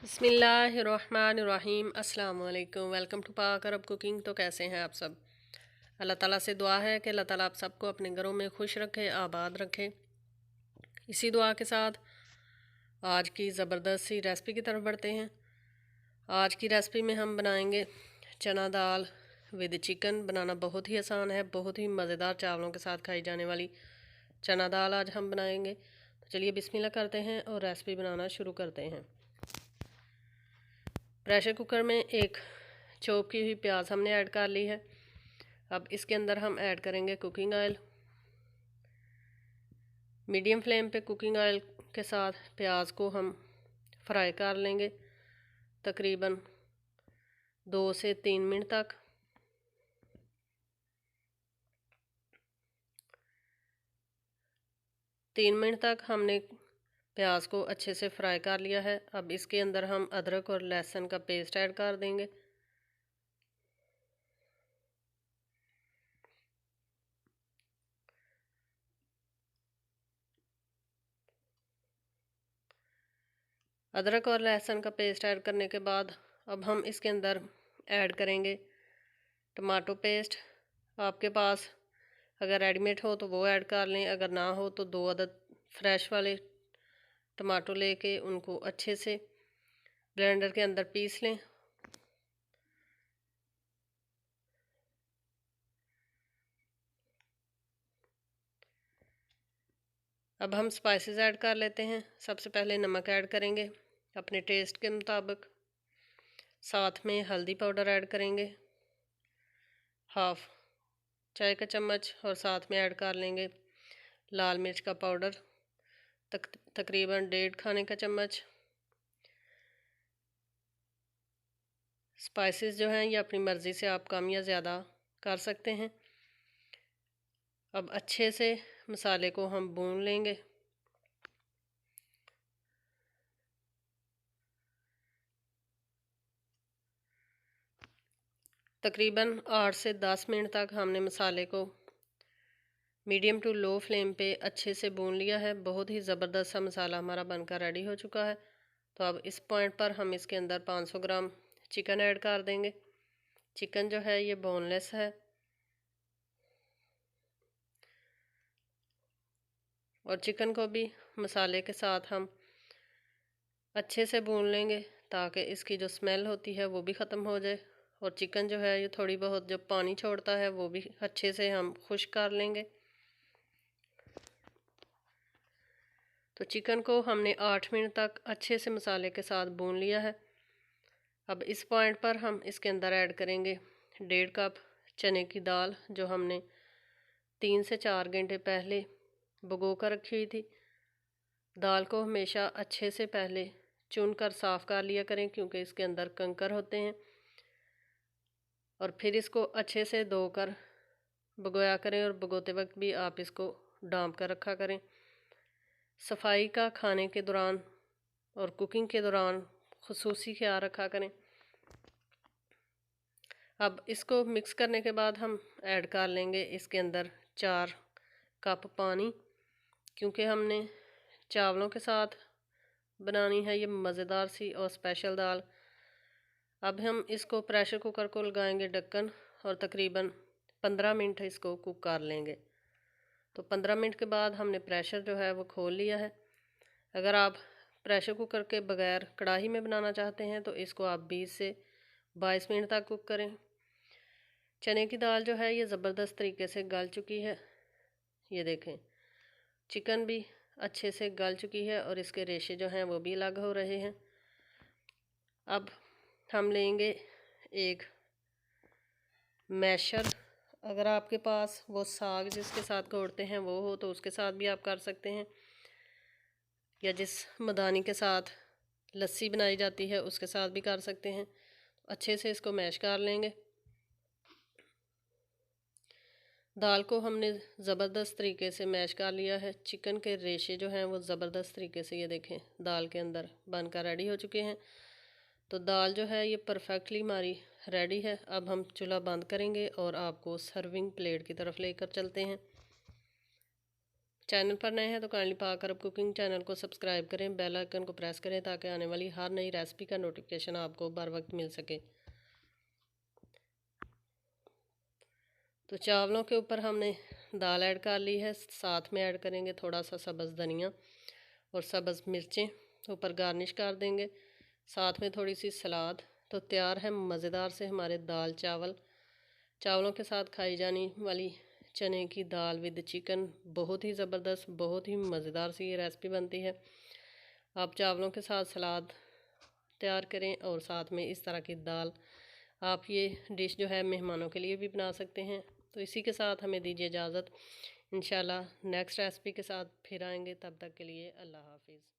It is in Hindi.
बिस्मिल्लाहिर्रहमानिर्रहीम अस्सलाम वालेकुम। वेलकम टू पाक अरब कुकिंग। तो कैसे हैं आप सब? अल्लाह ताला से दुआ है कि अल्लाह ताला आप सबको अपने घरों में खुश रखे, आबाद रखे। इसी दुआ के साथ आज की ज़बरदस्त सी रेसिपी की तरफ बढ़ते हैं। आज की रेसिपी में हम बनाएंगे चना दाल विद चिकन। बनाना बहुत ही आसान है, बहुत ही मज़ेदार चावलों के साथ खाई जाने वाली चना दाल आज हम बनाएंगे। तो चलिए बिस्मिल्लाह करते हैं और रेसिपी बनाना शुरू करते हैं। प्रेशर कुकर में एक चॉप की हुई प्याज हमने ऐड कर ली है। अब इसके अंदर हम ऐड करेंगे कुकिंग ऑयल। मीडियम फ्लेम पे कुकिंग ऑयल के साथ प्याज को हम फ्राई कर लेंगे तकरीबन 2 से 3 मिनट तक। तीन मिनट तक हमने प्याज को अच्छे से फ्राई कर लिया है। अब इसके अंदर हम अदरक और लहसुन का पेस्ट ऐड कर देंगे। अदरक और लहसुन का पेस्ट ऐड करने के बाद अब हम इसके अंदर ऐड करेंगे टमाटो पेस्ट। आपके पास अगर रेडीमेड हो तो वो ऐड कर लें, अगर ना हो तो 2 अदद फ्रेश वाले टमाटो लेके उनको अच्छे से ब्लेंडर के अंदर पीस लें। अब हम स्पाइसेस ऐड कर लेते हैं। सबसे पहले नमक ऐड करेंगे अपने टेस्ट के मुताबिक। साथ में हल्दी पाउडर ऐड करेंगे 1/2 चाय का चम्मच, और साथ में ऐड कर लेंगे लाल मिर्च का पाउडर तकरीबन 1.5 खाने का चम्मच। स्पाइसेस जो हैं ये अपनी मर्ज़ी से आप कम या ज़्यादा कर सकते हैं। अब अच्छे से मसाले को हम भून लेंगे। तकरीबन 8 से 10 मिनट तक हमने मसाले को मीडियम टू लो फ्लेम पे अच्छे से भून लिया है। बहुत ही ज़बरदस्त सा मसाला हमारा बनकर रेडी हो चुका है। तो अब इस पॉइंट पर हम इसके अंदर 500 ग्राम चिकन ऐड कर देंगे। चिकन जो है ये बोनलेस है और चिकन को भी मसाले के साथ हम अच्छे से भून लेंगे ताकि इसकी जो स्मेल होती है वो भी ख़त्म हो जाए। और चिकन जो है ये थोड़ी बहुत जो पानी छोड़ता है वो भी अच्छे से हम खुश्क कर लेंगे। तो चिकन को हमने 8 मिनट तक अच्छे से मसाले के साथ भून लिया है। अब इस पॉइंट पर हम इसके अंदर ऐड करेंगे 1.5 कप चने की दाल, जो हमने 3 से 4 घंटे पहले भिगो कर रखी हुई थी। दाल को हमेशा अच्छे से पहले चुन कर साफ़ कर लिया करें क्योंकि इसके अंदर कंकर होते हैं। और फिर इसको अच्छे से धोकर भिगोया करें और भिगोते वक्त भी आप इसको डांप कर रखा करें। सफाई का खाने के दौरान और कुकिंग के दौरान खुसूसी ख्याल रखा करें। अब इसको मिक्स करने के बाद हम ऐड कर लेंगे इसके अंदर 4 कप पानी, क्योंकि हमने चावलों के साथ बनानी है ये मज़ेदार सी और स्पेशल दाल। अब हम इसको प्रेशर कुकर को लगाएंगे ढक्कन और तकरीबन 15 मिनट इसको कुक कर लेंगे। तो 15 मिनट के बाद हमने प्रेशर जो है वो खोल लिया है। अगर आप प्रेशर कुकर के बगैर कढ़ाई में बनाना चाहते हैं तो इसको आप 20 से 22 मिनट तक कुक करें। चने की दाल जो है ये ज़बरदस्त तरीके से गल चुकी है। ये देखें चिकन भी अच्छे से गल चुकी है और इसके रेशे जो हैं वो भी अलग हो रहे हैं। अब हम लेंगे एक मैशर। अगर आपके पास वो साग जिसके साथ घोटते हैं वो हो तो उसके साथ भी आप कर सकते हैं, या जिस मदानी के साथ लस्सी बनाई जाती है उसके साथ भी कर सकते हैं। अच्छे से इसको मैश कर लेंगे। दाल को हमने ज़बरदस्त तरीके से मैश कर लिया है। चिकन के रेशे जो हैं वो ज़बरदस्त तरीके से ये देखें दाल के अंदर बनकर रेडी हो चुके हैं। तो दाल जो है ये परफेक्टली हमारी रेडी है। अब हम चूल्हा बंद करेंगे और आपको सर्विंग प्लेट की तरफ लेकर चलते हैं। चैनल पर नए हैं तो काइंडली पाक अरब कुकिंग चैनल को सब्सक्राइब करें, बेल आइकन को प्रेस करें ताकि आने वाली हर नई रेसिपी का नोटिफिकेशन आपको बर वक्त मिल सके। तो चावलों के ऊपर हमने दाल ऐड कर ली है, साथ में ऐड करेंगे थोड़ा सा सब्ज़ धनिया और सब्ज़ मिर्चें, ऊपर गार्निश कर देंगे, साथ में थोड़ी सी सलाद। तो तैयार है मज़ेदार से हमारे दाल चावल। चावलों के साथ खाई जाने वाली चने की दाल विद चिकन, बहुत ही ज़बरदस्त, बहुत ही मज़ेदार सी ये रेसिपी बनती है। आप चावलों के साथ सलाद तैयार करें और साथ में इस तरह की दाल। आप ये डिश जो है मेहमानों के लिए भी बना सकते हैं। तो इसी के साथ हमें दीजिए इजाज़त। इंशाल्लाह नेक्स्ट रेसिपी के साथ फिर आएंगे, तब तक के लिए अल्लाह हाफिज़।